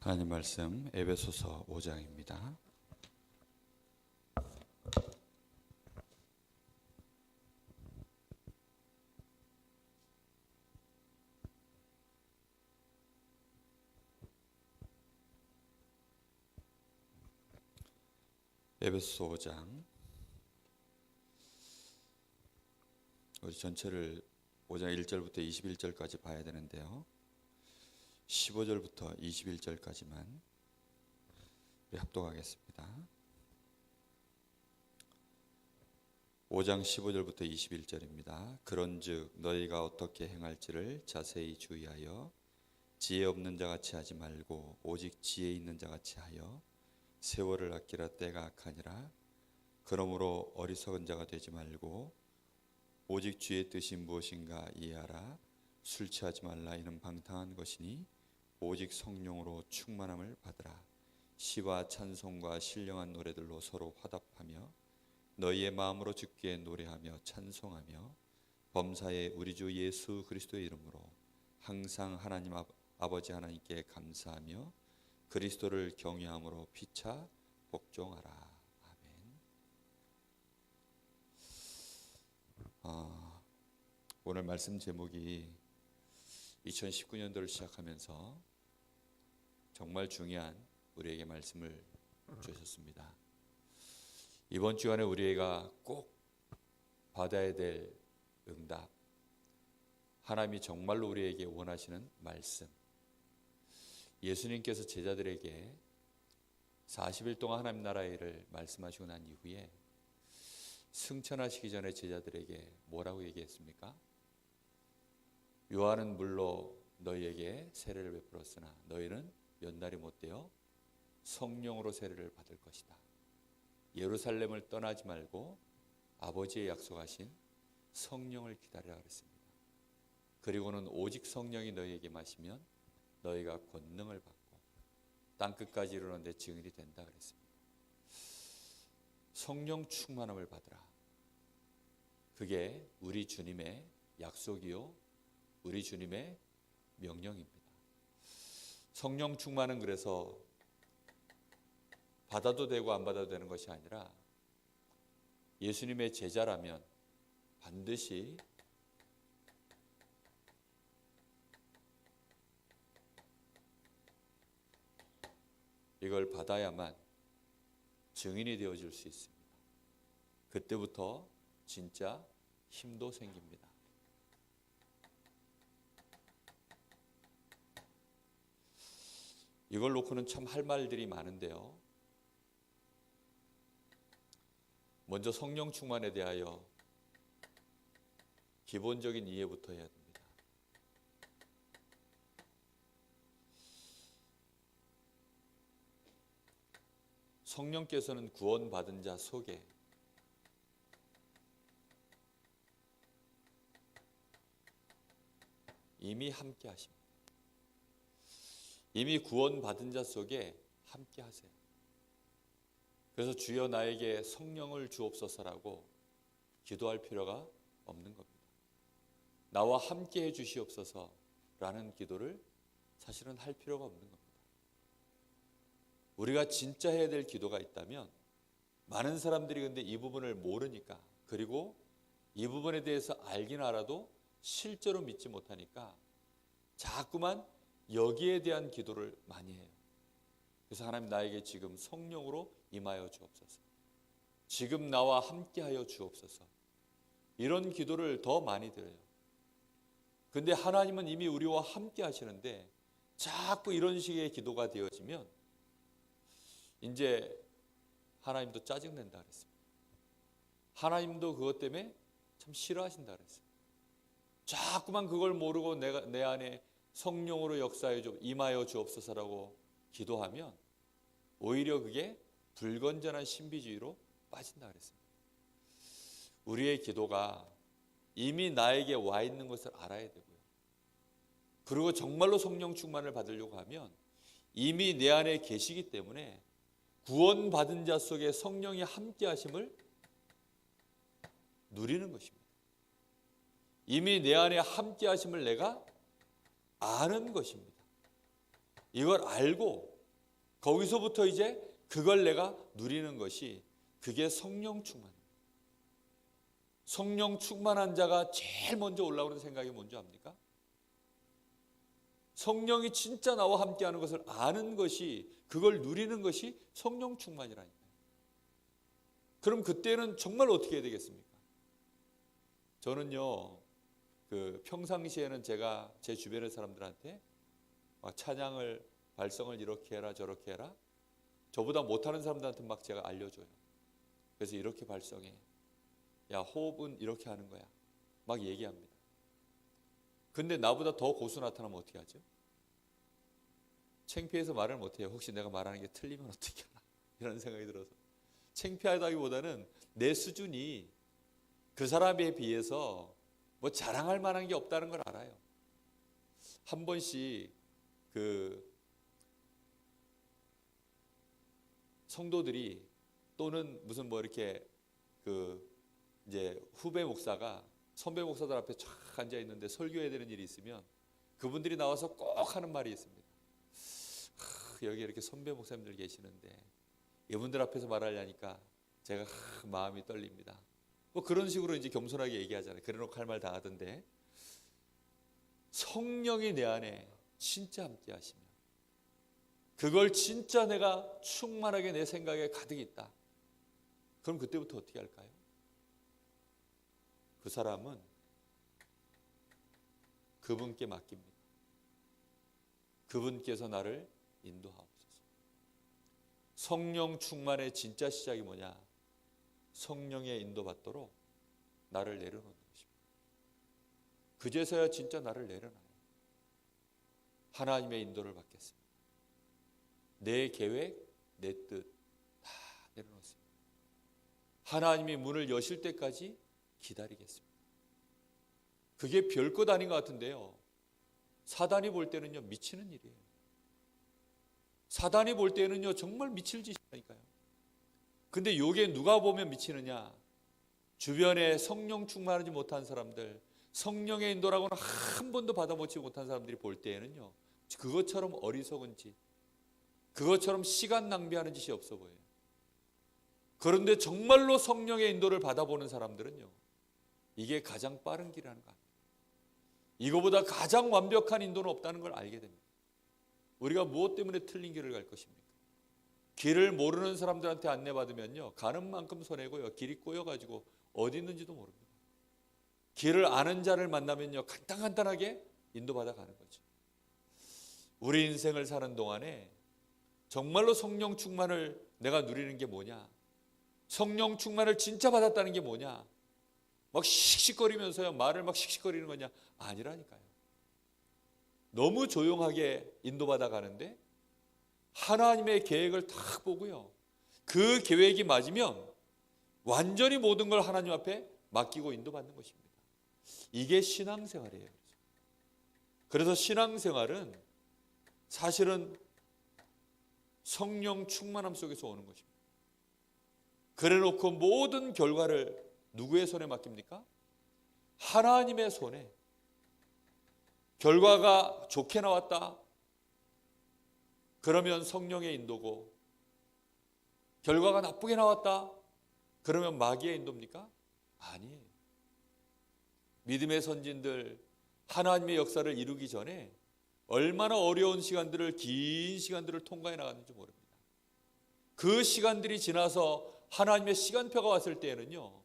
하나님 말씀 에베소서 5장입니다. 에베소서 5장, 우리 전체를 5장 1절부터 21절까지 봐야 되는데요, 15절부터 21절까지만 우리 합독하겠습니다. 5장 15절부터 21절입니다. 그런즉 너희가 어떻게 행할지를 자세히 주의하여 지혜 없는 자같이 하지 말고 오직 지혜 있는 자같이 하여 세월을 아끼라 때가 악하니라. 그러므로 어리석은 자가 되지 말고 오직 주의 뜻이 무엇인가 이해하라. 술 취하지 말라. 이는 방탕한 것이니 오직 성령으로 충만함을 받으라. 시와 찬송과 신령한 노래들로 서로 화답하며 너희의 마음으로 주께 노래하며 찬송하며 범사에 우리 주 예수 그리스도의 이름으로 항상 하나님 아버지 하나님께 감사하며 그리스도를 경외함으로 피차 복종하라. 아멘. 오늘 말씀 제목이 2019년도를 시작하면서 정말 중요한 우리에게 말씀을 주셨습니다. 이번 주간에 우리가 꼭 받아야 될 응답, 하나님이 정말로 우리에게 원하시는 말씀. 예수님께서 제자들에게 40일 동안 하나님 나라의 일을 말씀하시고 난 이후에 승천하시기 전에 제자들에게 뭐라고 얘기했습니까? 요한은 물로 너희에게 세례를 베풀었으나 너희는 몇 날이 못되어 성령으로 세례를 받을 것이다. 예루살렘을 떠나지 말고 아버지의 약속하신 성령을 기다리라 그랬습니다. 그리고는 오직 성령이 너희에게 마시면 너희가 권능을 받고 땅끝까지 이르는 내 증인이 된다 그랬습니다. 성령 충만함을 받으라. 그게 우리 주님의 약속이요 우리 주님의 명령입니다. 성령 충만은 그래서 받아도 되고 안 받아도 되는 것이 아니라 예수님의 제자라면 반드시 이걸 받아야만 증인이 되어줄 수 있습니다. 그때부터 진짜 힘도 생깁니다. 이걸 놓고는 참 할 말들이 많은데요. 먼저 성령 충만에 대하여 기본적인 이해부터 해야 됩니다. 성령께서는 구원받은 자 속에 이미 함께 하십니다. 이미 구원받은 자 속에 함께 하세요. 그래서 주여 나에게 성령을 주옵소서라고 기도할 필요가 없는 겁니다. 나와 함께 해 주시옵소서라는 기도를 사실은 할 필요가 없는 겁니다. 우리가 진짜 해야 될 기도가 있다면 많은 사람들이 근데 이 부분을 모르니까, 그리고 이 부분에 대해서 알긴 알아도 실제로 믿지 못하니까 자꾸만 여기에 대한 기도를 많이 해요. 그래서 하나님 나에게 지금 성령으로 임하여 주옵소서, 지금 나와 함께하여 주옵소서, 이런 기도를 더 많이 드려요. 근데 하나님은 이미 우리와 함께 하시는데 자꾸 이런 식의 기도가 되어지면 이제 하나님도 짜증낸다 그랬습니다. 하나님도 그것 때문에 참 싫어하신다 그랬어요. 자꾸만 그걸 모르고 내 안에 성령으로 역사해 임하여 주옵소서라고 기도하면 오히려 그게 불건전한 신비주의로 빠진다 그랬습니다. 우리의 기도가 이미 나에게 와 있는 것을 알아야 되고요. 그리고 정말로 성령 충만을 받으려고 하면 이미 내 안에 계시기 때문에 구원받은 자 속에 성령이 함께 하심을 누리는 것입니다. 이미 내 안에 함께 하심을 내가 아는 것입니다. 이걸 알고 거기서부터 이제 그걸 내가 누리는 것이, 그게 성령 충만. 성령 충만한 자가 제일 먼저 올라오는 생각이 뭔지 압니까? 성령이 진짜 나와 함께하는 것을 아는 것이, 그걸 누리는 것이 성령 충만이라니까요. 그럼 그때는 정말 어떻게 해야 되겠습니까? 저는요, 평상시에는 제가 제 주변의 사람들한테 막 찬양을, 발성을 이렇게 해라 저렇게 해라, 저보다 못하는 사람들한테 막 제가 알려줘요. 그래서 이렇게 발성해, 야 호흡은 이렇게 하는 거야, 막 얘기합니다. 근데 나보다 더 고수 나타나면 어떻게 하죠? 창피해서 말을 못해요. 혹시 내가 말하는 게 틀리면 어떻게 하나, 이런 생각이 들어서. 창피하다기보다는 내 수준이 그 사람에 비해서 뭐 자랑할 만한 게 없다는 걸 알아요. 한 번씩 성도들이, 또는 무슨 뭐 이렇게 이제 후배 목사가 선배 목사들 앞에 쫙 앉아 있는데 설교해야 되는 일이 있으면 그분들이 나와서 꼭 하는 말이 있습니다. 여기 이렇게 선배 목사님들 계시는데 이분들 앞에서 말하려니까 제가 마음이 떨립니다. 뭐 그런 식으로 이제 겸손하게 얘기하잖아요. 그래놓고 할 말 다 하던데, 성령이 내 안에 진짜 함께 하시면, 그걸 진짜 내가 충만하게 내 생각에 가득 있다. 그럼 그때부터 어떻게 할까요? 그 사람은 그분께 맡깁니다. 그분께서 나를 인도하옵소서. 성령 충만의 진짜 시작이 뭐냐? 성령의 인도받도록 나를 내려놓는 것입니다. 그제서야 진짜 나를 내려놔요. 하나님의 인도를 받겠습니다. 내 계획, 내 뜻 다 내려놓습니다. 하나님이 문을 여실 때까지 기다리겠습니다. 그게 별것 아닌 것 같은데요, 사단이 볼 때는요 미치는 일이에요. 사단이 볼 때는요 정말 미칠 짓이니까요. 근데 요게 누가 보면 미치느냐? 주변에 성령 충만하지 못한 사람들, 성령의 인도라고는 한 번도 받아보지 못한 사람들이 볼 때에는요, 그것처럼 어리석은 짓, 그것처럼 시간 낭비하는 짓이 없어 보여요. 그런데 정말로 성령의 인도를 받아보는 사람들은요, 이게 가장 빠른 길이라는 거 아닙니까? 이거보다 가장 완벽한 인도는 없다는 걸 알게 됩니다. 우리가 무엇 때문에 틀린 길을 갈 것입니까? 길을 모르는 사람들한테 안내받으면요, 가는 만큼 손해고요, 길이 꼬여가지고 어디 있는지도 모릅니다. 길을 아는 자를 만나면요, 간단간단하게 인도받아 가는 거죠. 우리 인생을 사는 동안에 정말로 성령 충만을 내가 누리는 게 뭐냐? 성령 충만을 진짜 받았다는 게 뭐냐? 막 씩씩거리면서요, 말을 막 씩씩거리는 거냐? 아니라니까요. 너무 조용하게 인도받아 가는데 하나님의 계획을 딱 보고요, 그 계획이 맞으면 완전히 모든 걸 하나님 앞에 맡기고 인도받는 것입니다. 이게 신앙생활이에요. 그래서 신앙생활은 사실은 성령 충만함 속에서 오는 것입니다. 그래놓고 모든 결과를 누구의 손에 맡깁니까? 하나님의 손에. 결과가 좋게 나왔다, 그러면 성령의 인도고, 결과가 나쁘게 나왔다, 그러면 마귀의 인도입니까? 아니에요. 믿음의 선진들, 하나님의 역사를 이루기 전에 얼마나 어려운 시간들을, 긴 시간들을 통과해 나갔는지 모릅니다. 그 시간들이 지나서 하나님의 시간표가 왔을 때에는요,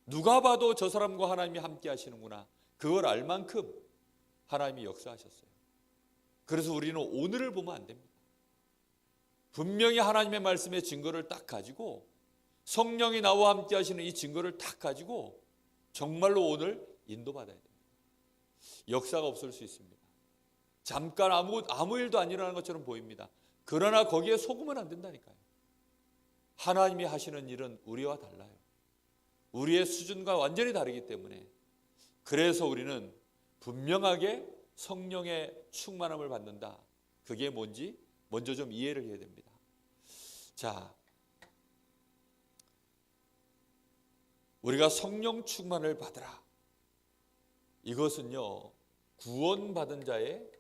누가 봐도 저 사람과 하나님이 함께 하시는구나, 그걸 알 만큼 하나님이 역사하셨어요. 그래서 우리는 오늘을 보면 안 됩니다. 분명히 하나님의 말씀의 증거를 딱 가지고, 성령이 나와 함께 하시는 이 증거를 딱 가지고 정말로 오늘 인도받아야 됩니다. 역사가 없을 수 있습니다. 잠깐 아무 일도 안 일어나는 것처럼 보입니다. 그러나 거기에 속으면 안 된다니까요. 하나님이 하시는 일은 우리와 달라요. 우리의 수준과 완전히 다르기 때문에, 그래서 우리는 분명하게 성령의 충만함을 받는다. 그게 뭔지 먼저 좀 이해를 해야 됩니다. 자, 우리가 성령 충만을 받으라. 이것은요, 구원받은 자의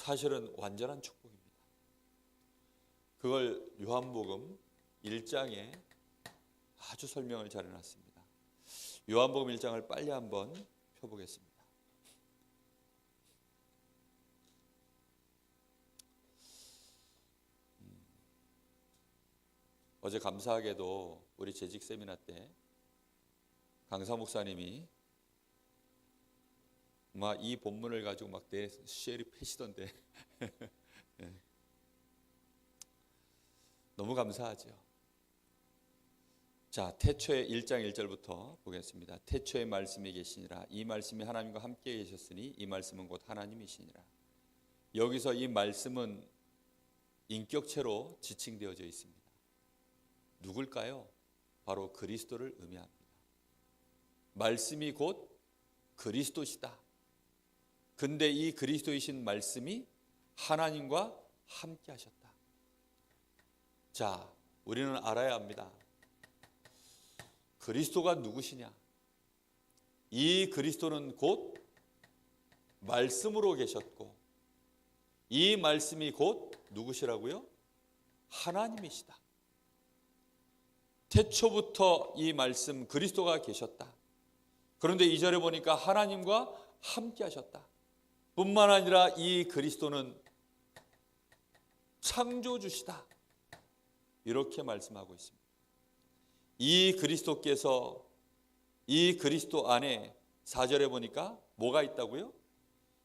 사실은 완전한 축복입니다. 그걸 요한복음 1장에 아주 설명을 잘 해놨습니다. 요한복음 1장을 빨리 한번 펴보겠습니다. 어제 감사하게도 우리 재직 세미나 때 강사 목사님이 막 이 본문을 가지고 막 쉐리 패시던데 네. 너무 감사하죠. 자, 태초에 1장 1절부터 보겠습니다. 태초에 말씀이 계시니라. 이 말씀이 하나님과 함께 계셨으니 이 말씀은 곧 하나님이시니라. 여기서 이 말씀은 인격체로 지칭되어져 있습니다. 누굴까요? 바로 그리스도를 의미합니다. 말씀이 곧 그리스도시다. 근데 이 그리스도이신 말씀이 하나님과 함께 하셨다. 자, 우리는 알아야 합니다. 그리스도가 누구시냐? 이 그리스도는 곧 말씀으로 계셨고 이 말씀이 곧 누구시라고요? 하나님이시다. 태초부터 이 말씀 그리스도가 계셨다. 그런데 2절에 보니까 하나님과 함께 하셨다. 뿐만 아니라 이 그리스도는 창조주시다. 이렇게 말씀하고 있습니다. 이 그리스도께서 이 그리스도 안에 4절에 보니까 뭐가 있다고요?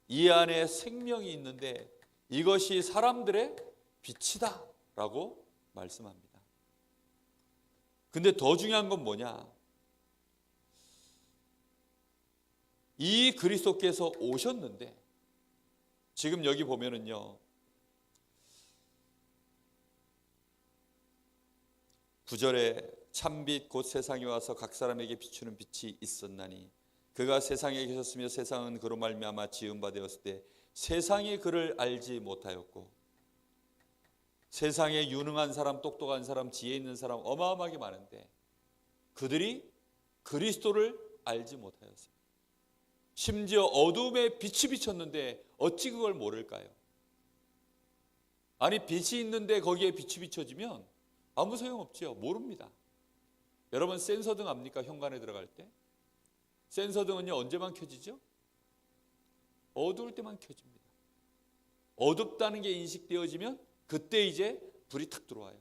이 안에 생명이 있는데 이것이 사람들의 빛이다 라고 말씀합니다. 근데 더 중요한 건 뭐냐? 이 그리스도께서 오셨는데 지금 여기 보면은요 9절에 참빛 곧 세상에 와서 각 사람에게 비추는 빛이 있었나니 그가 세상에 계셨으며 세상은 그로 말미암아 지은 바 되었을 때 세상이 그를 알지 못하였고 세상에 유능한 사람, 똑똑한 사람, 지혜 있는 사람 어마어마하게 많은데 그들이 그리스도를 알지 못하였습니다. 심지어 어둠에 빛이 비쳤는데 어찌 그걸 모를까요? 아니 빛이 있는데 거기에 빛이 비춰지면 아무 소용없죠. 모릅니다. 여러분 센서등 압니까? 현관에 들어갈 때 센서등은요 언제만 켜지죠? 어두울 때만 켜집니다. 어둡다는 게 인식되어지면 그때 이제 불이 탁 들어와요.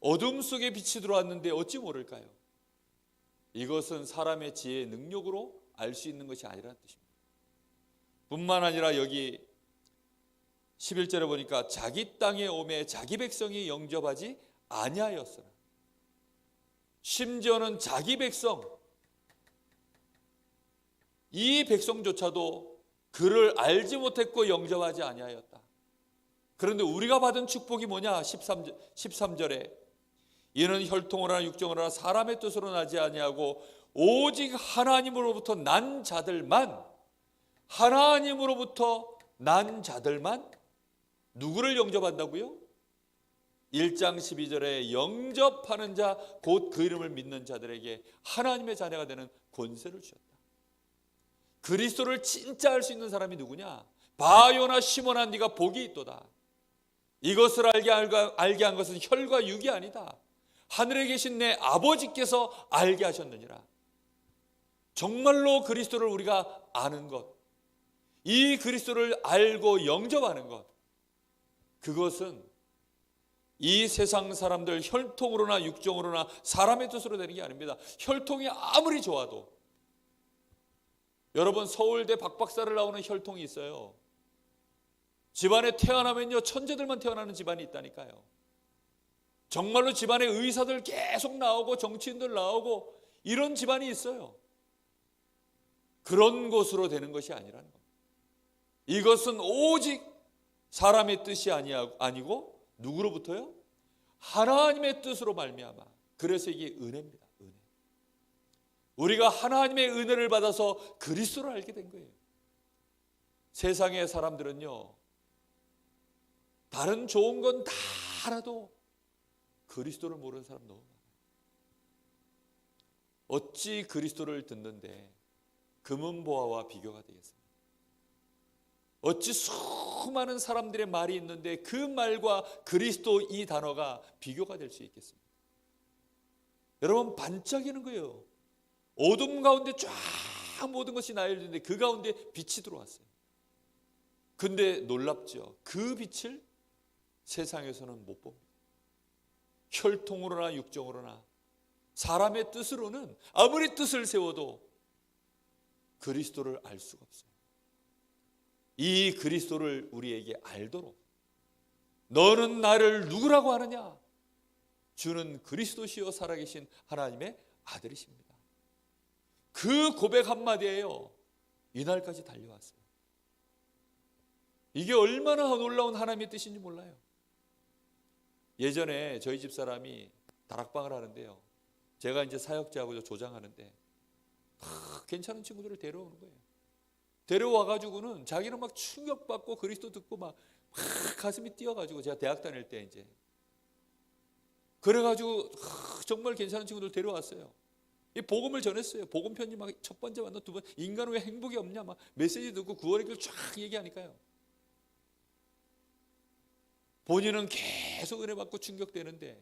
어둠 속에 빛이 들어왔는데 어찌 모를까요? 이것은 사람의 지혜의 능력으로 알 수 있는 것이 아니라는 뜻입니다. 뿐만 아니라 여기 11절에 보니까 자기 땅에 오매 자기 백성이 영접하지 아니하였으나 심지어는 자기 백성 이 백성조차도 그를 알지 못했고 영접하지 아니하였다. 그런데 우리가 받은 축복이 뭐냐? 13절에 이는 혈통을 하나 육정을 하나 사람의 뜻으로 나지 아니하고 오직 하나님으로부터 난 자들만 하나님으로부터 난 자들만 누구를 영접한다고요? 1장 12절에 영접하는 자 곧 그 이름을 믿는 자들에게 하나님의 자녀가 되는 권세를 주셨다. 그리스도를 진짜 알 수 있는 사람이 누구냐? 바요나 시몬아 네가 복이 있도다. 이것을 알게 한 것은 혈과 육이 아니다. 하늘에 계신 내 아버지께서 알게 하셨느니라. 정말로 그리스도를 우리가 아는 것, 이 그리스도를 알고 영접하는 것, 그것은 이 세상 사람들 혈통으로나 육정으로나 사람의 뜻으로 되는 게 아닙니다. 혈통이 아무리 좋아도 여러분 서울대 박박사를 나오는 혈통이 있어요. 집안에 태어나면요 천재들만 태어나는 집안이 있다니까요. 정말로 집안에 의사들 계속 나오고 정치인들 나오고 이런 집안이 있어요. 그런 곳으로 되는 것이 아니라는 겁니다. 이것은 오직 사람의 뜻이 아니고 누구로부터요? 하나님의 뜻으로 말미암아. 그래서 이게 은혜입니다. 은혜. 우리가 하나님의 은혜를 받아서 그리스도를 알게 된 거예요. 세상의 사람들은요 다른 좋은 건 다 알아도 그리스도를 모르는 사람 너무 많아요. 어찌 그리스도를 듣는데 금은보화와 비교가 되겠습니까? 어찌 수많은 사람들의 말이 있는데 그 말과 그리스도 이 단어가 비교가 될 수 있겠습니까? 여러분, 반짝이는 거예요. 어둠 가운데 쫙 모든 것이 나열되는데 그 가운데 빛이 들어왔어요. 근데 놀랍죠. 그 빛을 세상에서는 못 봅니다. 혈통으로나 육정으로나 사람의 뜻으로는 아무리 뜻을 세워도 그리스도를 알 수가 없어요. 이 그리스도를 우리에게 알도록 너는 나를 누구라고 하느냐? 주는 그리스도시요 살아계신 하나님의 아들이십니다. 그 고백 한마디에요. 이날까지 달려왔어요. 이게 얼마나 놀라운 하나님의 뜻인지 몰라요. 예전에 저희 집 사람이 다락방을 하는데요. 제가 이제 사역자하고 조장하는데 괜찮은 친구들을 데려오는 거예요. 데려와가지고는 자기는 막 충격받고 그리스도 듣고 막 가슴이 뛰어가지고, 제가 대학 다닐 때 이제 그래가지고 정말 괜찮은 친구들 데려왔어요. 이 복음을 전했어요. 복음 편지 막 첫 번째 만나 두 번, 인간은 왜 행복이 없냐 막 메시지 듣고 구원의 길 쫙 얘기하니까요. 본인은 계속 은혜 받고 충격되는데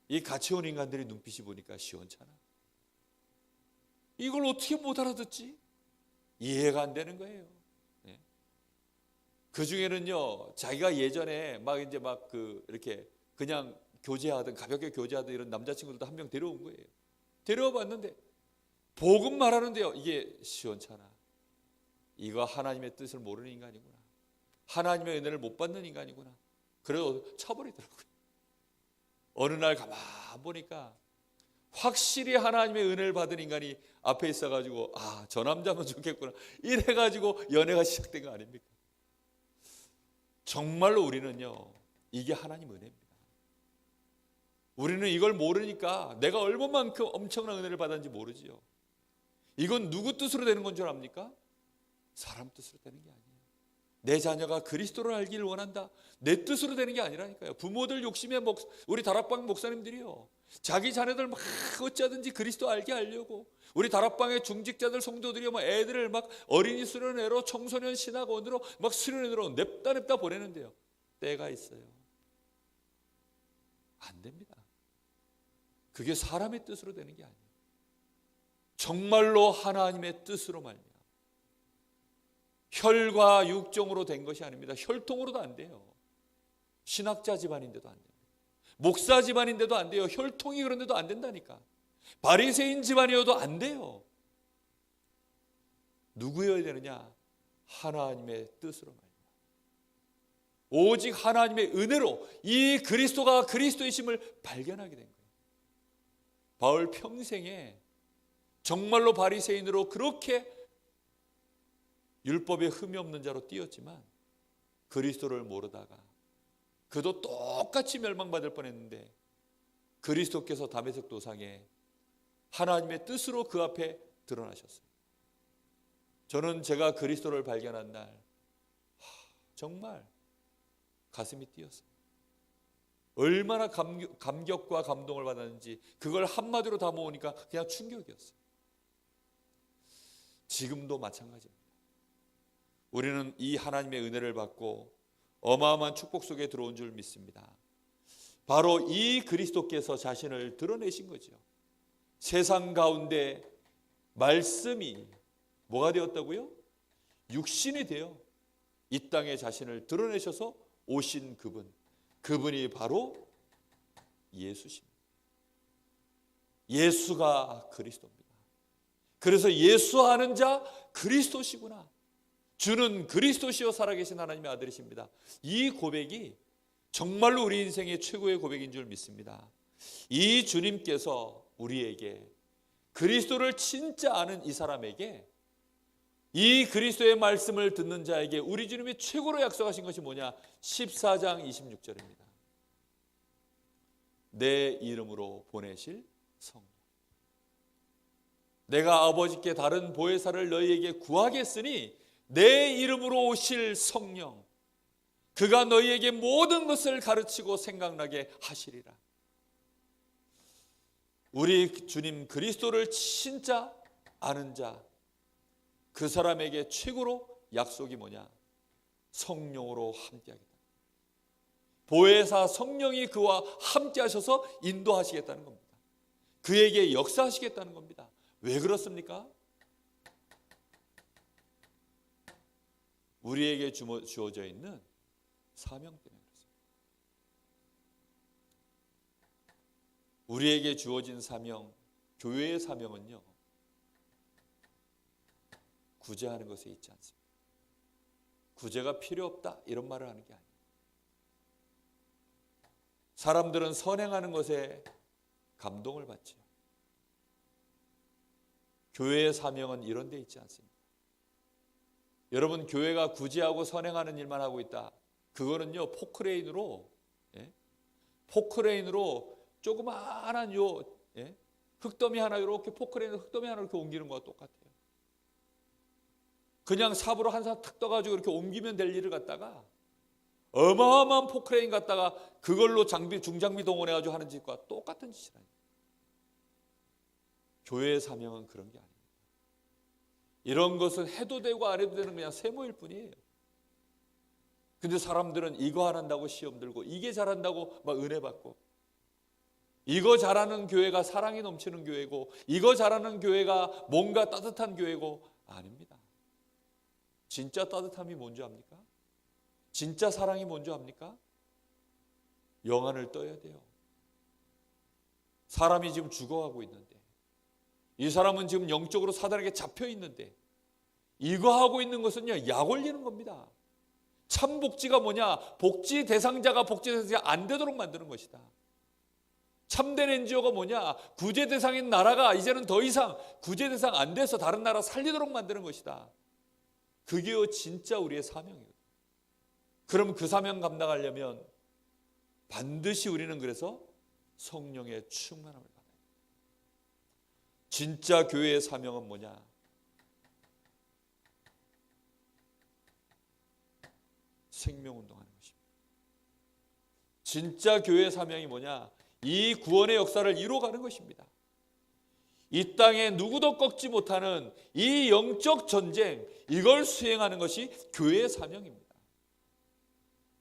이 같이 온 인간들이 눈빛이 보니까 시원찮아. 이걸 어떻게 못 알아듣지? 이해가 안 되는 거예요. 네. 그 중에는요, 자기가 예전에 막 이제 막 이렇게 그냥 교제하던, 가볍게 교제하던 이런 남자친구들도 한 명 데려온 거예요. 데려와 봤는데 복음 말하는데요, 이게 시원찮아. 이거 하나님의 뜻을 모르는 인간이구나. 하나님의 은혜를 못 받는 인간이구나. 그래서 쳐버리더라고요. 어느 날 가만 보니까 확실히 하나님의 은혜를 받은 인간이 앞에 있어가지고 저 남자면 좋겠구나 이래가지고 연애가 시작된 거 아닙니까? 정말로 우리는요, 이게 하나님 은혜입니다. 우리는 이걸 모르니까 내가 얼마만큼 엄청난 은혜를 받았는지 모르지요. 이건 누구 뜻으로 되는 건 줄 압니까? 사람 뜻으로 되는 게 아니에요. 내 자녀가 그리스도를 알기를 원한다. 내 뜻으로 되는 게 아니라니까요. 부모들 욕심에 우리 다락방 목사님들이요, 자기 자녀들 막 어찌하든지 그리스도 알게 하려고, 우리 다락방의 중직자들 성도들이요, 막 애들을 막 어린이 수련회로 청소년 신학원으로 막 수련회로 냅다 보내는데요, 때가 있어요. 안 됩니다. 그게 사람의 뜻으로 되는 게 아니에요. 정말로 하나님의 뜻으로 말이에요. 혈과 육정으로 된 것이 아닙니다. 혈통으로도 안 돼요. 신학자 집안인데도 안 돼요. 목사 집안인데도 안 돼요. 혈통이 그런데도 안 된다니까. 바리새인 집안이어도 안 돼요. 누구여야 되느냐? 하나님의 뜻으로 말이에요. 오직 하나님의 은혜로 이 그리스도가 그리스도이심을 발견하게 된 거예요. 바울 평생에 정말로 바리새인으로 그렇게 율법에 흠이 없는 자로 뛰었지만 그리스도를 모르다가 그도 똑같이 멸망받을 뻔했는데 그리스도께서 다메섹 도상에 하나님의 뜻으로 그 앞에 드러나셨어요. 저는 제가 그리스도를 발견한 날 정말 가슴이 뛰었어요. 얼마나 감격과 감동을 받았는지 그걸 한마디로 다 모으니까 그냥 충격이었어요. 지금도 마찬가지입니다. 우리는 이 하나님의 은혜를 받고 어마어마한 축복 속에 들어온 줄 믿습니다. 바로 이 그리스도께서 자신을 드러내신 거죠. 세상 가운데 말씀이 뭐가 되었다고요? 육신이 되어 이 땅에 자신을 드러내셔서 오신 그분이 바로 예수십니다. 예수가 그리스도입니다. 그래서 예수 아는 자 그리스도시구나. 주는 그리스도시요 살아계신 하나님의 아들이십니다. 이 고백이 정말로 우리 인생의 최고의 고백인 줄 믿습니다. 이 주님께서 우리에게 그리스도를 진짜 아는 이 사람에게 이 그리스도의 말씀을 듣는 자에게 우리 주님이 최고로 약속하신 것이 뭐냐? 14장 26절입니다. 내 이름으로 보내실 성령. 내가 아버지께 다른 보혜사를 너희에게 구하겠으니 내 이름으로 오실 성령, 그가 너희에게 모든 것을 가르치고 생각나게 하시리라. 우리 주님 그리스도를 진짜 아는 자, 그 사람에게 최고로 약속이 뭐냐? 성령으로 함께하겠다. 보혜사 성령이 그와 함께 하셔서 인도하시겠다는 겁니다. 그에게 역사하시겠다는 겁니다. 왜 그렇습니까? 우리에게 주어져 있는 사명 때문에 그렇습니다. 우리에게 주어진 사명, 교회의 사명은요, 구제하는 것에 있지 않습니다. 구제가 필요 없다 이런 말을 하는 게 아니에요. 사람들은 선행하는 것에 감동을 받죠. 교회의 사명은 이런 데 있지 않습니다. 여러분, 교회가 구제하고 선행하는 일만 하고 있다. 그거는요, 포크레인으로 조그마한 흙더미 하나 이렇게 포크레인으로 흙더미 하나 이렇게 옮기는 거와 똑같아요. 그냥 삽으로 한 삽 탁 떠가지고 이렇게 옮기면 될 일을 갖다가 어마어마한 포크레인 갖다가 그걸로 중장비 동원해가지고 하는 짓과 똑같은 짓이라니. 교회의 사명은 그런 게 아닙니다. 이런 것은 해도 되고 안 해도 되는 그냥 세모일 뿐이에요. 근데 사람들은 이거 안 한다고 시험 들고, 이게 잘한다고 막 은혜 받고, 이거 잘하는 교회가 사랑이 넘치는 교회고, 이거 잘하는 교회가 뭔가 따뜻한 교회고, 아닙니다. 진짜 따뜻함이 뭔지 압니까? 진짜 사랑이 뭔지 압니까? 영안을 떠야 돼요. 사람이 지금 죽어가고 있는데, 이 사람은 지금 영적으로 사단에게 잡혀 있는데, 이거 하고 있는 것은요, 약 올리는 겁니다. 참 복지가 뭐냐? 복지 대상자가 안 되도록 만드는 것이다. 참된 NGO가 뭐냐? 구제 대상인 나라가 이제는 더 이상 구제 대상 안 돼서 다른 나라 살리도록 만드는 것이다. 그게요, 진짜 우리의 사명이에요. 그럼 그 사명 감당하려면 반드시 우리는 그래서 성령의 충만함을 받아야 돼요. 진짜 교회의 사명은 뭐냐? 생명운동하는 것입니다. 진짜 교회의 사명이 뭐냐? 이 구원의 역사를 이루어가는 것입니다. 이 땅에 누구도 꺾지 못하는 이 영적 전쟁, 이걸 수행하는 것이 교회의 사명입니다.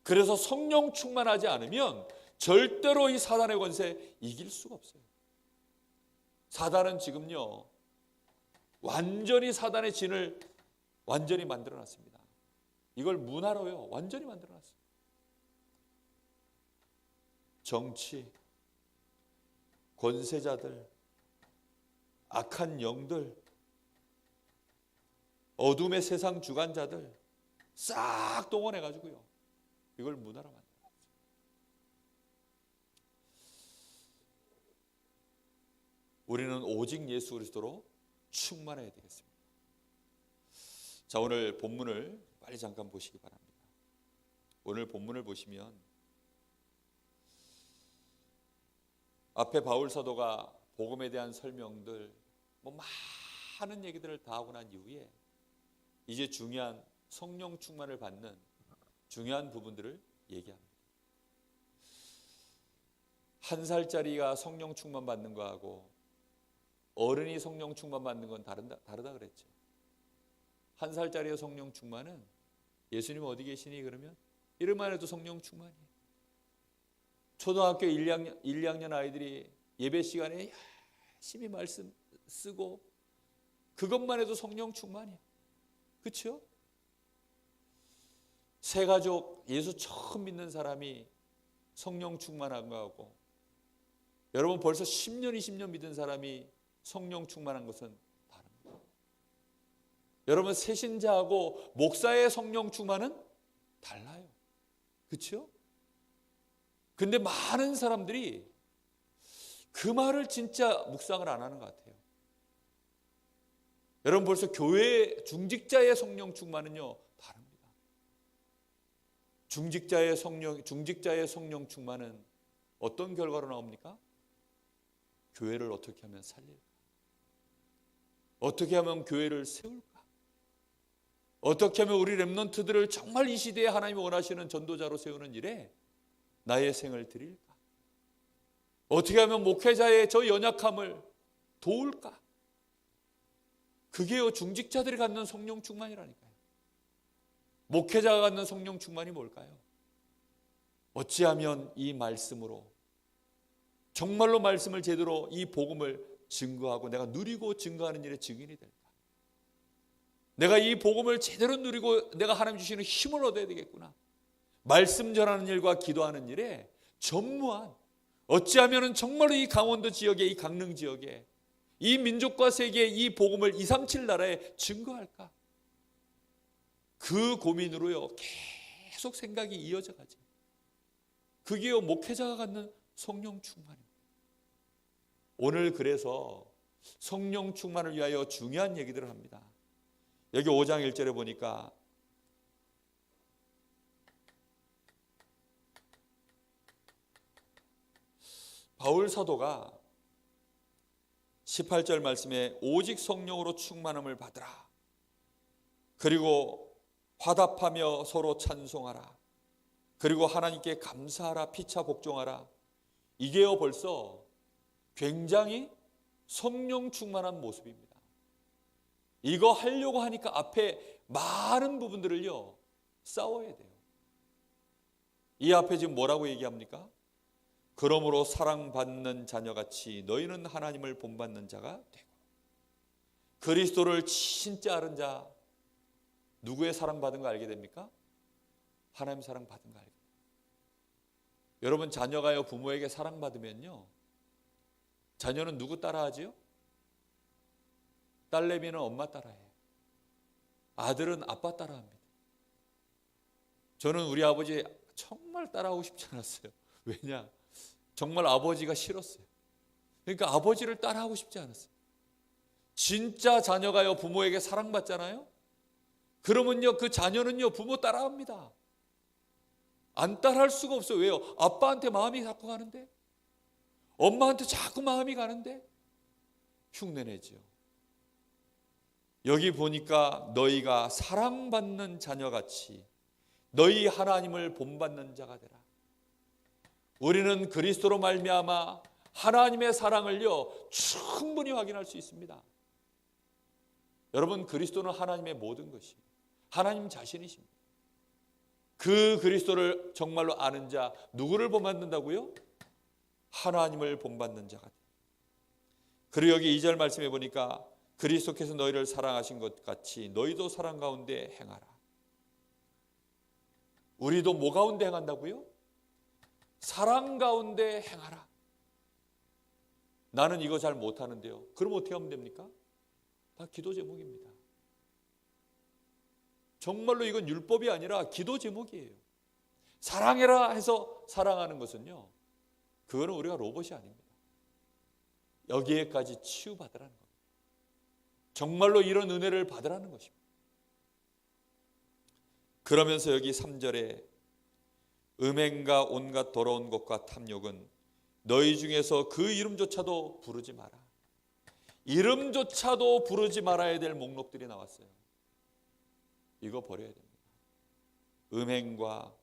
그래서 성령 충만하지 않으면 절대로 이 사단의 권세 이길 수가 없어요. 사단은 지금요, 완전히 사단의 진을 완전히 만들어놨습니다. 이걸 문화로요, 완전히 만들어놨어요. 정치, 권세자들, 악한 영들, 어둠의 세상 주관자들 싹 동원해가지고요, 이걸 문화로 만들어놨어요. 우리는 오직 예수 그리스도로 충만해야 되겠습니다. 자, 오늘 본문을 빨리 잠깐 보시기 바랍니다. 오늘 본문을 보시면 앞에 바울 사도가 복음에 대한 설명들, 많은 얘기들을 다 하고 난 이후에 이제 중요한 성령 충만을 받는 중요한 부분들을 얘기합니다. 1살짜리가 성령 충만 받는 거하고 어른이 성령 충만 받는 건 다르다 그랬죠. 1살짜리의 성령 충만은 예수님 어디 계시니 그러면 이름만 해도 성령 충만이에요. 초등학교 1, 2학년 아이들이 예배 시간에 열심히 말씀 쓰고 그것만 해도 성령 충만이에요. 그렇죠? 새가족 예수 처음 믿는 사람이 성령 충만한 거하고 여러분 벌써 10년, 20년 믿은 사람이 성령 충만한 것은 다릅니다. 여러분 새신자하고 목사의 성령 충만은 달라요. 그렇죠? 근데 많은 사람들이 그 말을 진짜 묵상을 안 하는 것 같아요. 여러분 벌써 교회 중직자의 성령 충만은요 다릅니다. 중직자의 성령 충만은 어떤 결과로 나옵니까? 교회를 어떻게 하면 살릴까? 어떻게 하면 교회를 세울까? 어떻게 하면 우리 렘넌트들을 정말 이 시대에 하나님이 원하시는 전도자로 세우는 일에 나의 생을 드릴까? 어떻게 하면 목회자의 저 연약함을 도울까? 그게요 중직자들이 갖는 성령 충만이라니까요. 목회자가 갖는 성령 충만이 뭘까요? 어찌하면 이 말씀으로 정말로 말씀을 제대로 이 복음을 증거하고 내가 누리고 증거하는 일의 증인이 될까? 내가 이 복음을 제대로 누리고 내가 하나님 주시는 힘을 얻어야 되겠구나. 말씀 전하는 일과 기도하는 일에 전무한, 어찌하면 정말로 이 강원도 지역에, 이 강릉 지역에, 이 민족과 세계에 이 복음을 237 나라에 증거할까? 그 고민으로요 계속 생각이 이어져 가죠. 그게요 목회자가 갖는 성령 충만입니다. 오늘 그래서 성령 충만을 위하여 중요한 얘기들을 합니다. 여기 5장 1절에 보니까 바울 사도가 18절 말씀에 오직 성령으로 충만함을 받으라. 그리고 화답하며 서로 찬송하라. 그리고 하나님께 감사하라. 피차 복종하라. 이게요 벌써 굉장히 성령 충만한 모습입니다. 이거 하려고 하니까 앞에 많은 부분들을요 싸워야 돼요. 이 앞에 지금 뭐라고 얘기합니까? 그러므로 사랑받는 자녀같이 너희는 하나님을 본받는 자가 되고, 그리스도를 진짜 아는 자, 누구의 사랑받은 거 알게 됩니까? 하나님 사랑받은 거 알게 됩니다. 여러분 자녀가요 부모에게 사랑받으면요 자녀는 누구 따라하지요? 딸내미는 엄마 따라해요. 아들은 아빠 따라합니다. 저는 우리 아버지 정말 따라하고 싶지 않았어요. 왜냐? 정말 아버지가 싫었어요. 그러니까 아버지를 따라하고 싶지 않았어요. 진짜 자녀가요 부모에게 사랑받잖아요. 그러면요 그 자녀는요 부모 따라합니다. 안 따라할 수가 없어요. 왜요? 아빠한테 마음이 자꾸 가는데, 엄마한테 자꾸 마음이 가는데 흉내내지요. 여기 보니까 너희가 사랑받는 자녀같이 너희 하나님을 본받는 자가 되라. 우리는 그리스도로 말미암아 하나님의 사랑을요 충분히 확인할 수 있습니다. 여러분 그리스도는 하나님의 모든 것이 하나님 자신이십니다. 그 그리스도를 정말로 아는 자, 누구를 본받는다고요? 하나님을 본받는 자가. 그리고 여기 2절 말씀해 보니까 그리스도께서 너희를 사랑하신 것 같이 너희도 사랑 가운데 행하라. 우리도 뭐 가운데 행한다고요? 사랑 가운데 행하라. 나는 이거 잘 못하는데요. 그럼 어떻게 하면 됩니까? 다 기도 제목입니다. 정말로 이건 율법이 아니라 기도 제목이에요. 사랑해라 해서 사랑하는 것은요 그거는 우리가 로봇이 아닙니다. 여기에까지 치유받으라는 겁니다. 정말로 이런 은혜를 받으라는 것입니다. 그러면서 여기 3절에 음행과 온갖 더러운 것과 탐욕은 너희 중에서 그 이름조차도 부르지 마라. 이름조차도 부르지 말아야 될 목록들이 나왔어요. 이거 버려야 됩니다. 음행과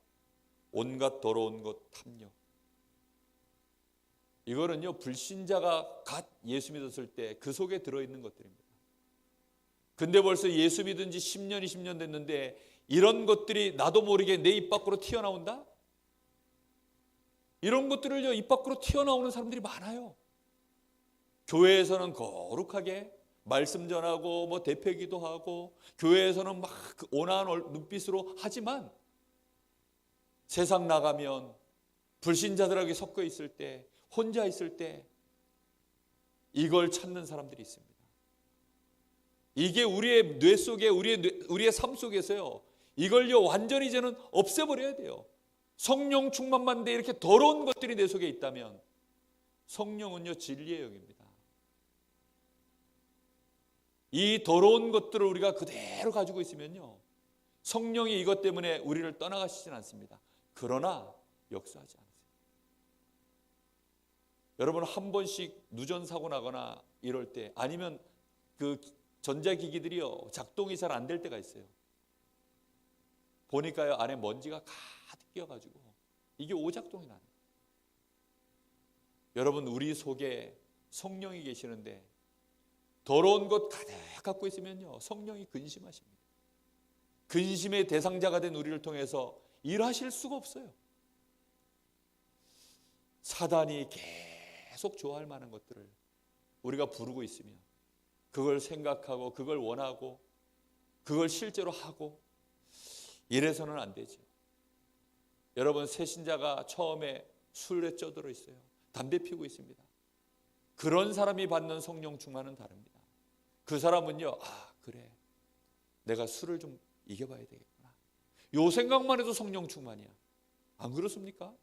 온갖 더러운 것, 탐욕. 이거는요 불신자가 갓 예수 믿었을 때 그 속에 들어있는 것들입니다. 근데 벌써 예수 믿은 지 10년, 20년 됐는데 이런 것들이 나도 모르게 내 입 밖으로 튀어나온다? 이런 것들을요 입 밖으로 튀어나오는 사람들이 많아요. 교회에서는 거룩하게 말씀 전하고 뭐 대표기도 하고 교회에서는 막 온화한 눈빛으로 하지만 세상 나가면 불신자들에게 섞여 있을 때, 혼자 있을 때 이걸 찾는 사람들이 있습니다. 이게 우리의 뇌 속에, 우리의 삶 속에서요 이걸요 완전히 이제는 없애버려야 돼요. 성령 충만만 돼 이렇게 더러운 것들이 내 속에 있다면 성령은요 진리의 영입니다. 이 더러운 것들을 우리가 그대로 가지고 있으면요 성령이 이것 때문에 우리를 떠나가시진 않습니다. 그러나 역사하지 않으세요. 여러분 한 번씩 누전사고 나거나 이럴 때 아니면 그 전자기기들이요 작동이 잘 안 될 때가 있어요. 보니까요 안에 먼지가 가득 끼어가지고 이게 오작동이 나는 거예요. 여러분 우리 속에 성령이 계시는데 더러운 것 가득 갖고 있으면요 성령이 근심하십니다. 근심의 대상자가 된 우리를 통해서 일하실 수가 없어요. 사단이 계속 좋아할 만한 것들을 우리가 부르고 있으면 그걸 생각하고 그걸 원하고 그걸 실제로 하고 이래서는 안 되죠. 여러분, 새신자가 처음에 술에 쪄들어 있어요. 담배 피우고 있습니다. 그런 사람이 받는 성령 충만은 다릅니다. 그 사람은요, 그래, 내가 술을 좀 이겨봐야 되겠구나, 요 생각만 해도 성령 충만이야. 안 그렇습니까?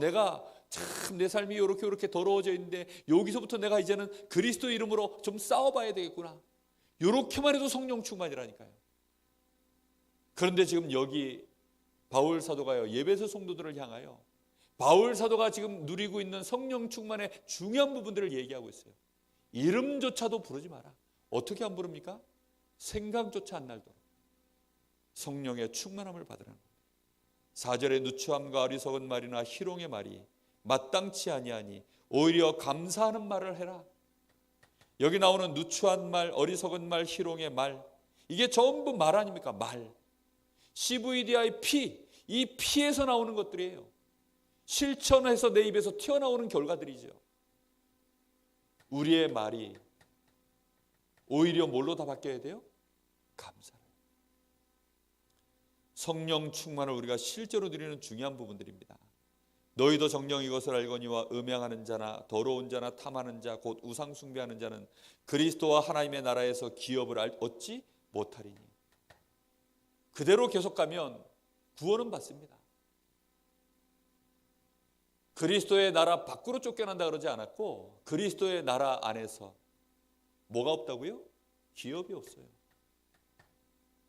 내가 참 내 삶이 이렇게 더러워져 있는데 여기서부터 내가 이제는 그리스도 이름으로 좀 싸워봐야 되겠구나, 이렇게만 해도 성령 충만이라니까요. 그런데 지금 여기 바울 사도가요, 예배소 성도들을 향하여 바울 사도가 지금 누리고 있는 성령 충만의 중요한 부분들을 얘기하고 있어요. 이름조차도 부르지 마라. 어떻게 안 부릅니까? 생각조차 안 날도록 성령의 충만함을 받으라는 겁니다. 4절에 누추함과 어리석은 말이나 희롱의 말이 마땅치 아니하니 오히려 감사하는 말을 해라. 여기 나오는 누추한 말, 어리석은 말, 희롱의 말, 이게 전부 말 아닙니까? 말. CVDI 피, 이 피에서 나오는 것들이에요. 실천해서 내 입에서 튀어나오는 결과들이죠. 우리의 말이 오히려 뭘로 다 바뀌어야 돼요? 감사를. 성령 충만을 우리가 실제로 누리는 중요한 부분들입니다. 너희도 정녕 이것을 알거니와 음행하는 자나 더러운 자나 탐하는 자 곧 우상 숭배하는 자는 그리스도와 하나님의 나라에서 기업을 얻지 못하리니. 그대로 계속 가면 구원은 받습니다. 그리스도의 나라 밖으로 쫓겨난다 그러지 않았고, 그리스도의 나라 안에서 뭐가 없다고요? 기업이 없어요.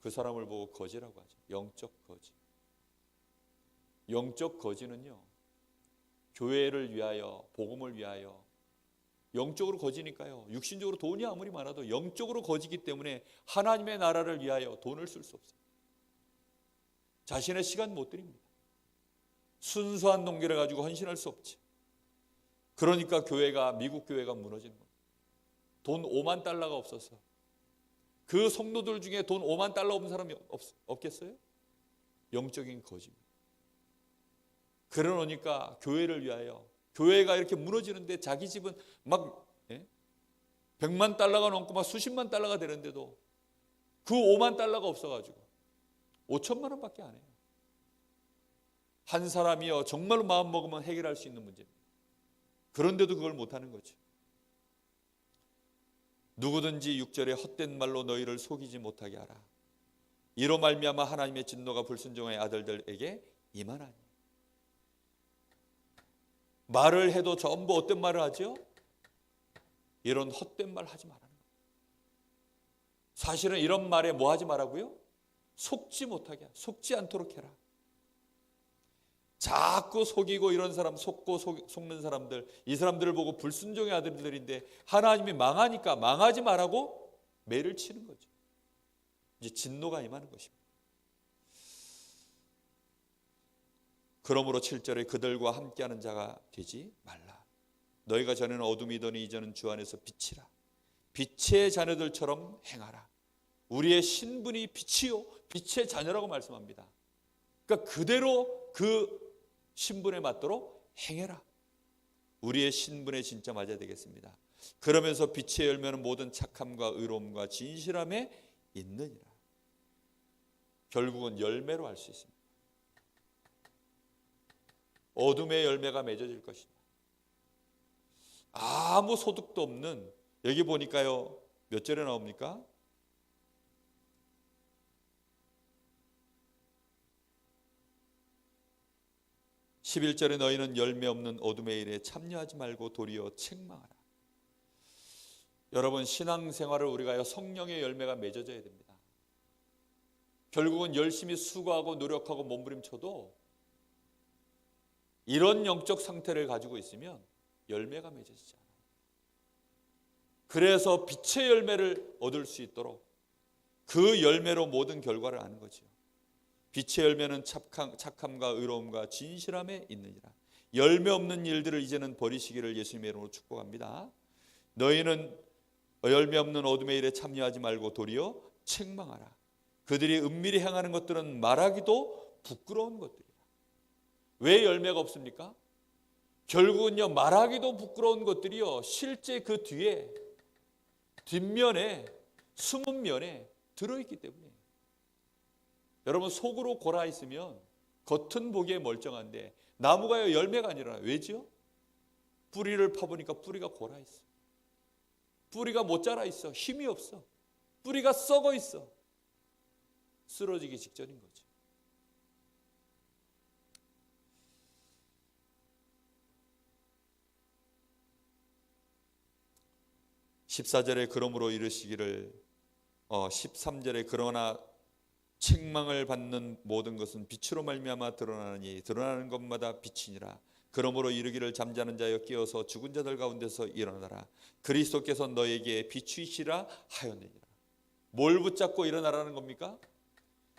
그 사람을 보고 거지라고 하죠. 영적 거지. 영적 거지는요, 교회를 위하여, 복음을 위하여, 영적으로 거지니까요, 육신적으로 돈이 아무리 많아도 영적으로 거지기 때문에 하나님의 나라를 위하여 돈을 쓸 수 없어요. 자신의 시간 못 드립니다. 순수한 동기를 가지고 헌신할 수 없지. 그러니까 미국 교회가 무너지는 겁니다. 돈 5만 달러가 없어서. 그 성도들 중에 돈 5만 달러 없는 사람이 없겠어요? 영적인 거짓입니다. 그러니까 교회를 위하여, 교회가 이렇게 무너지는데 자기 집은 막 100만 달러가 넘고 막 수십만 달러가 되는데도 그 5만 달러가 없어가지고 5천만 원밖에 안 해요. 한 사람이요, 정말로 마음 먹으면 해결할 수 있는 문제입니다. 그런데도 그걸 못하는 거죠. 누구든지 6절에 헛된 말로 너희를 속이지 못하게 하라. 이로 말미암아 하나님의 진노가 불순종의 아들들에게 임하나니. 말을 해도 전부 어떤 말을 하죠? 이런 헛된 말 하지 말라는 거예요. 사실은 이런 말에 뭐 하지 말라고요? 속지 못하게, 속지 않도록 해라. 자꾸 속이고 이런 사람, 속는 사람들, 이 사람들을 보고 불순종의 아들들인데 하나님이 망하니까 망하지 말라고 매를 치는 거죠. 이제 진노가 임하는 것입니다. 그러므로 7절에 그들과 함께하는 자가 되지 말라. 너희가 전에는 어둠이더니 이제는 주 안에서 빛이라. 빛의 자녀들처럼 행하라. 우리의 신분이 빛이요, 빛의 자녀라고 말씀합니다. 그러니까 그대로 그 신분에 맞도록 행해라. 우리의 신분에 진짜 맞아야 되겠습니다. 그러면서 빛의 열매는 모든 착함과 의로움과 진실함에 있느니라. 결국은 열매로 할 수 있습니다. 어둠의 열매가 맺어질 것이다. 아무 소득도 없는, 여기 보니까요, 몇 절에 나옵니까? 11절에 너희는 열매 없는 어둠의 일에 참여하지 말고 도리어 책망하라. 여러분, 신앙생활을 우리가 성령의 열매가 맺어져야 됩니다. 결국은 열심히 수고하고 노력하고 몸부림쳐도 이런 영적 상태를 가지고 있으면 열매가 맺어지지 않아요. 그래서 빛의 열매를 얻을 수 있도록 그 열매로 모든 결과를 아는 거죠. 빛의 열매는 착함과 의로움과 진실함에 있느니라. 열매 없는 일들을 이제는 버리시기를 예수님의 이름으로 축복합니다. 너희는 열매 없는 어둠의 일에 참여하지 말고 도리어 책망하라. 그들이 은밀히 행하는 것들은 말하기도 부끄러운 것들이야. 왜 열매가 없습니까? 결국은요, 말하기도 부끄러운 것들이요, 실제 그 뒤에, 뒷면에, 숨은 면에 들어있기 때문에. 여러분, 속으로 골아 있으면 겉은 보기에 멀쩡한데 나무가요, 열매가 안 일어나요. 왜죠? 뿌리를 파보니까 뿌리가 골아 있어. 뿌리가 못 자라 있어. 힘이 없어. 뿌리가 썩어 있어. 쓰러지기 직전인 거죠. 14절에 그러므로 이르시기를 13절에 그러나 책망을 받는 모든 것은 빛으로 말미암아 드러나니 드러나는 것마다 빛이니라. 그러므로 이르기를 잠자는 자여 깨어서 죽은 자들 가운데서 일어나라. 그리스도께서 너에게 비추이시라 하였느니라. 뭘 붙잡고 일어나라는 겁니까?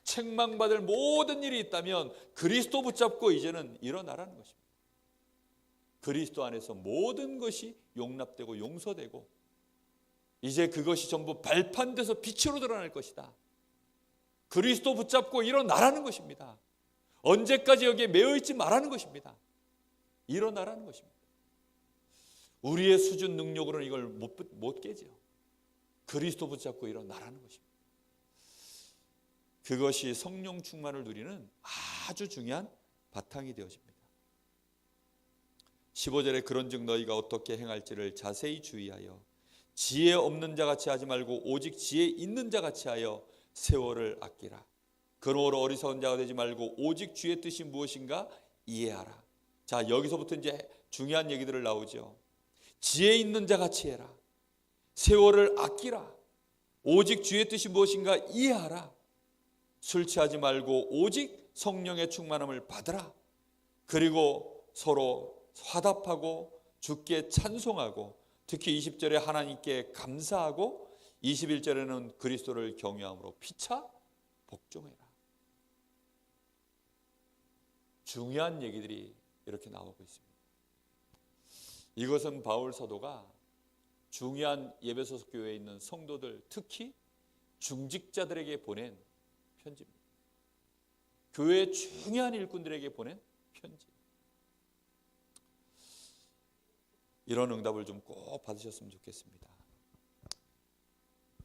책망받을 모든 일이 있다면 그리스도 붙잡고 이제는 일어나라는 것입니다. 그리스도 안에서 모든 것이 용납되고 용서되고 이제 그것이 전부 발판돼서 빛으로 드러날 것이다. 그리스도 붙잡고 일어나라는 것입니다. 언제까지 여기에 매여있지 말라는 것입니다. 일어나라는 것입니다. 우리의 수준 능력으로는 이걸 못 깨죠. 그리스도 붙잡고 일어나라는 것입니다. 그것이 성령 충만을 누리는 아주 중요한 바탕이 되어집니다. 15절에 그런즉 너희가 어떻게 행할지를 자세히 주의하여 지혜 없는 자같이 하지 말고 오직 지혜 있는 자같이 하여 세월을 아끼라. 그러므로 어리석은 자가 되지 말고 오직 주의 뜻이 무엇인가 이해하라. 자, 여기서부터 이제 중요한 얘기들을 나오죠. 지혜 있는 자같이 해라. 세월을 아끼라. 오직 주의 뜻이 무엇인가 이해하라. 술 취하지 말고 오직 성령의 충만함을 받으라. 그리고 서로 화답하고 주께 찬송하고 특히 20절에 하나님께 감사하고 21절에는 그리스도를 경외함으로 피차 복종해라. 중요한 얘기들이 이렇게 나오고 있습니다. 이것은 바울 사도가 중요한 예배소속 교회에 있는 성도들, 특히 중직자들에게 보낸 편지입니다. 교회의 중요한 일꾼들에게 보낸 편지. 이런 응답을 좀 꼭 받으셨으면 좋겠습니다.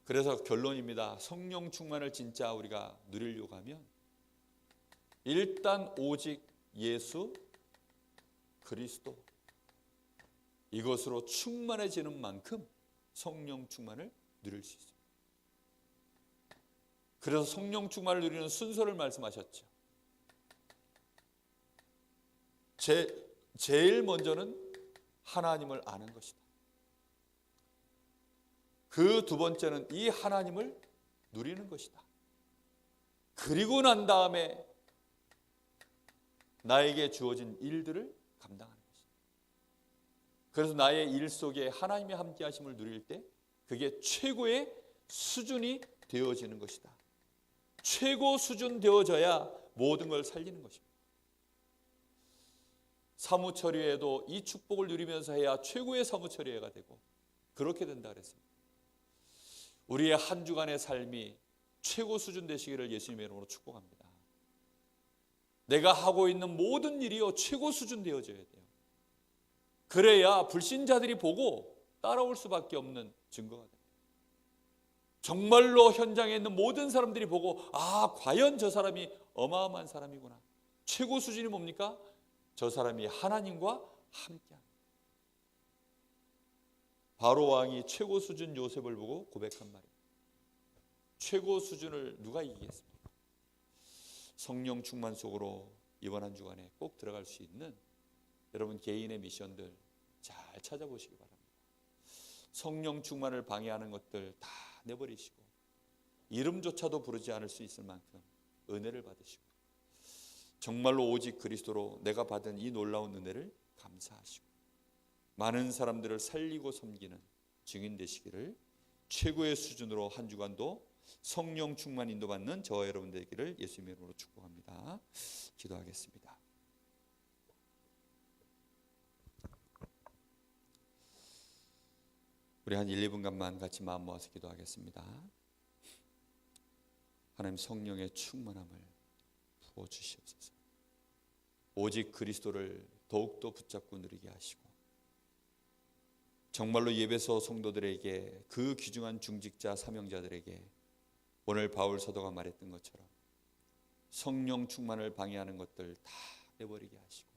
그래서 결론입니다. 성령 충만을 진짜 우리가 누리려고 하면 일단 오직 예수 그리스도 이것으로 충만해지는 만큼 성령 충만을 누릴 수 있습니다. 그래서 성령 충만을 누리는 순서를 말씀하셨죠. 제일 먼저는 하나님을 아는 것이다. 그 두 번째는 이 하나님을 누리는 것이다. 그리고 난 다음에 나에게 주어진 일들을 감당하는 것이다. 그래서 나의 일 속에 하나님의 함께 하심을 누릴 때 그게 최고의 수준이 되어지는 것이다. 최고 수준 되어져야 모든 걸 살리는 것입니다. 사무처리에도 이 축복을 누리면서 해야 최고의 사무처리가 되고 그렇게 된다 그랬습니다. 우리의 한 주간의 삶이 최고 수준 되시기를 예수님의 이름으로 축복합니다. 내가 하고 있는 모든 일이요 최고 수준 되어져야 돼요. 그래야 불신자들이 보고 따라올 수밖에 없는 증거가 돼요. 정말로 현장에 있는 모든 사람들이 보고 과연 저 사람이 어마어마한 사람이구나. 최고 수준이 뭡니까? 저 사람이 하나님과 함께합니다. 바로 왕이 최고 수준 요셉을 보고 고백한 말이에요. 최고 수준을 누가 이기겠습니까? 성령 충만 속으로 이번 한 주간에 꼭 들어갈 수 있는 여러분 개인의 미션들 잘 찾아보시기 바랍니다. 성령 충만을 방해하는 것들 다 내버리시고 이름조차도 부르지 않을 수 있을 만큼 은혜를 받으시고 정말로 오직 그리스도로 내가 받은 이 놀라운 은혜를 감사하시고 많은 사람들을 살리고 섬기는 증인 되시기를 최고의 수준으로 한 주간도 성령 충만 인도받는 저와 여러분 되기를 예수님의 이름으로 축복합니다. 기도하겠습니다. 우리 한 1, 2분간만 같이 마음 모아서 기도하겠습니다. 하나님 성령의 충만함을 부어주시옵소서. 오직 그리스도를 더욱더 붙잡고 누리게 하시고, 정말로 예배소 성도들에게, 그 귀중한 중직자 사명자들에게 오늘 바울 사도가 말했던 것처럼 성령 충만을 방해하는 것들 다 내버리게 하시고,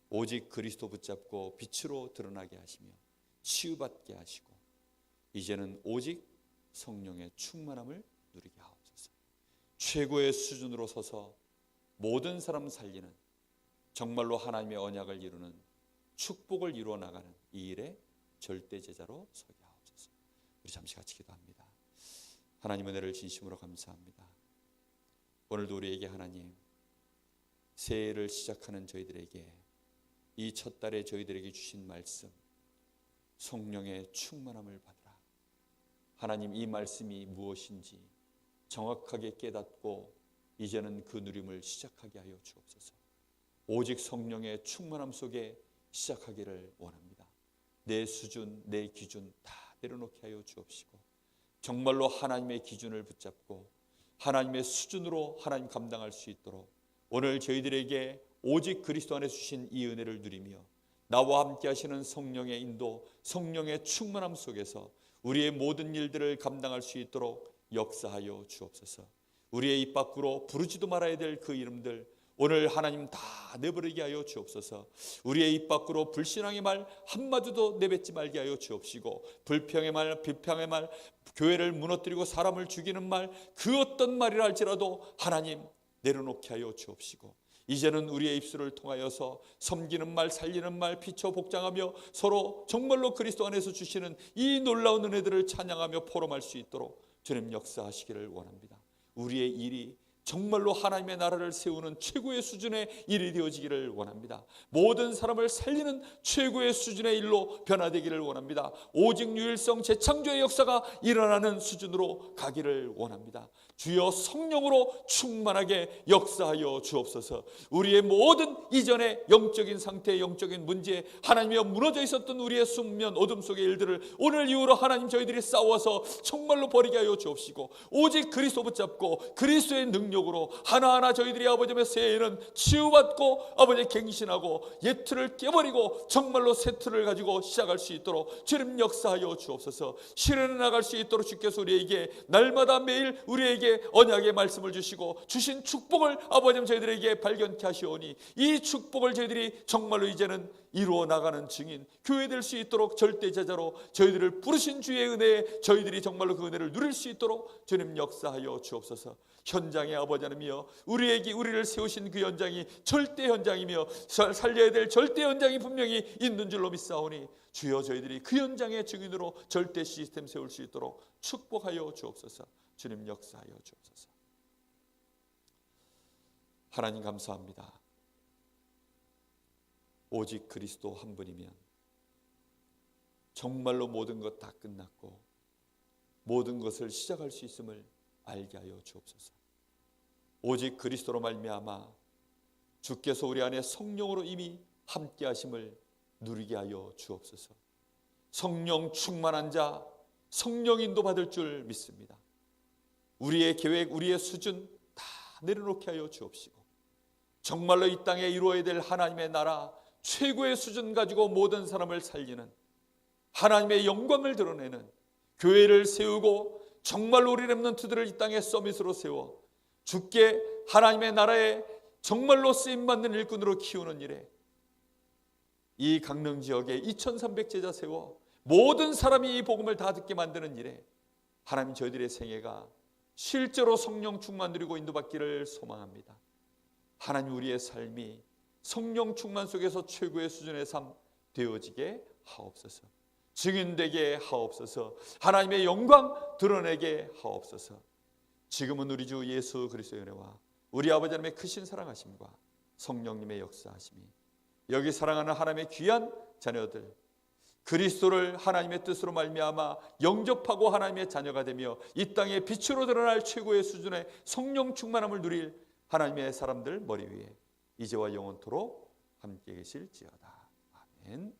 오직 그리스도 붙잡고 빛으로 드러나게 하시며 치유받게 하시고, 이제는 오직 성령의 충만함을 누리게 하옵소서. 최고의 수준으로 서서 모든 사람 살리는, 정말로 하나님의 언약을 이루는, 축복을 이루어 나가는 이 일에 절대 제자로 서게 하옵소서. 우리 잠시 같이 기도합니다. 하나님 은혜를 진심으로 감사합니다. 오늘도 우리에게 하나님, 새해를 시작하는 저희들에게, 이 첫 달에 저희들에게 주신 말씀, 성령의 충만함을 받으라. 하나님, 이 말씀이 무엇인지 정확하게 깨닫고 이제는 그 누림을 시작하게 하여 주옵소서. 오직 성령의 충만함 속에 시작하기를 원합니다. 내 수준, 내 기준 다 내려놓게 하여 주옵시고, 정말로 하나님의 기준을 붙잡고 하나님의 수준으로 하나님 감당할 수 있도록 오늘 저희들에게 오직 그리스도 안에 주신 이 은혜를 누리며 나와 함께 하시는 성령의 인도, 성령의 충만함 속에서 우리의 모든 일들을 감당할 수 있도록 역사하여 주옵소서. 우리의 입 밖으로 부르지도 말아야 될 그 이름들 오늘 하나님 다 내버리게 하여 주옵소서. 우리의 입 밖으로 불신앙의 말 한마디도 내뱉지 말게 하여 주옵시고, 불평의 말, 비평의 말, 교회를 무너뜨리고 사람을 죽이는 말, 그 어떤 말이라 할지라도 하나님 내려놓게 하여 주옵시고, 이제는 우리의 입술을 통하여서 섬기는 말, 살리는 말, 피쳐 복장하며 서로 정말로 그리스도 안에서 주시는 이 놀라운 은혜들을 찬양하며 포럼할 수 있도록 주님 역사하시기를 원합니다. 우리의 일이 정말로 하나님의 나라를 세우는 최고의 수준의 일이 되어지기를 원합니다. 모든 사람을 살리는 최고의 수준의 일로 변화되기를 원합니다. 오직 유일성 재창조의 역사가 일어나는 수준으로 가기를 원합니다. 주여 성령으로 충만하게 역사하여 주옵소서. 우리의 모든 이전의 영적인 상태, 영적인 문제, 하나님이여 무너져 있었던 우리의 숙면, 어둠 속의 일들을 오늘 이후로 하나님 저희들이 싸워서 정말로 버리게 하여 주옵시고, 오직 그리스도 붙잡고 그리스도의 능력으로 하나하나 저희들이 아버지의 새해에는 치유받고 아버지 갱신하고 옛 틀을 깨버리고 정말로 새 틀을 가지고 시작할 수 있도록 주님 역사하여 주옵소서. 실현해 나갈 수 있도록 주께서 우리에게 날마다 매일 우리에게 언약의 말씀을 주시고 주신 축복을 아버지 저희들에게 발견케 하시오니, 이 축복을 저희들이 정말로 이제는 이루어 나가는 증인, 교회 될 수 있도록 절대 제자로 저희들을 부르신 주의 은혜에 저희들이 정말로 그 은혜를 누릴 수 있도록 주님 역사하여 주옵소서. 현장의 아버지 하나님이여, 우리를 세우신 그 현장이 절대 현장이며 살려야 될 절대 현장이 분명히 있는 줄로 믿사오니, 주여 저희들이 그 현장의 증인으로 절대 시스템 세울 수 있도록 축복하여 주옵소서. 주님 역사하여 주옵소서. 하나님 감사합니다. 오직 그리스도 한 분이면 정말로 모든 것 다 끝났고 모든 것을 시작할 수 있음을 알게 하여 주옵소서. 오직 그리스도로 말미암아 주께서 우리 안에 성령으로 이미 함께 하심을 누리게 하여 주옵소서. 성령 충만한 자, 성령 인도 받을 줄 믿습니다. 우리의 계획, 우리의 수준 다 내려놓게 하여 주옵시고, 정말로 이 땅에 이루어야 될 하나님의 나라 최고의 수준 가지고 모든 사람을 살리는, 하나님의 영광을 드러내는 교회를 세우고 정말로 우리 렘넌트들을 이 땅에 서밋으로 세워 주께 하나님의 나라에 정말로 쓰임받는 일꾼으로 키우는 일에, 이 강릉 지역에 2300제자 세워 모든 사람이 이 복음을 다 듣게 만드는 일에 하나님 저희들의 생애가 실제로 성령 충만 누리고 인도받기를 소망합니다. 하나님 우리의 삶이 성령 충만 속에서 최고의 수준의 삶 되어지게 하옵소서. 증인되게 하옵소서. 하나님의 영광 드러내게 하옵소서. 지금은 우리 주 예수 그리스도의 은혜와 우리 아버지 하나님의 크신 사랑하심과 성령님의 역사하심이 여기 사랑하는 하나님의 귀한 자녀들, 그리스도를 하나님의 뜻으로 말미암아 영접하고 하나님의 자녀가 되며 이 땅에 빛으로 드러날 최고의 수준의 성령 충만함을 누릴 하나님의 사람들 머리 위에 이제와 영원토록 함께 계실지어다. 아멘.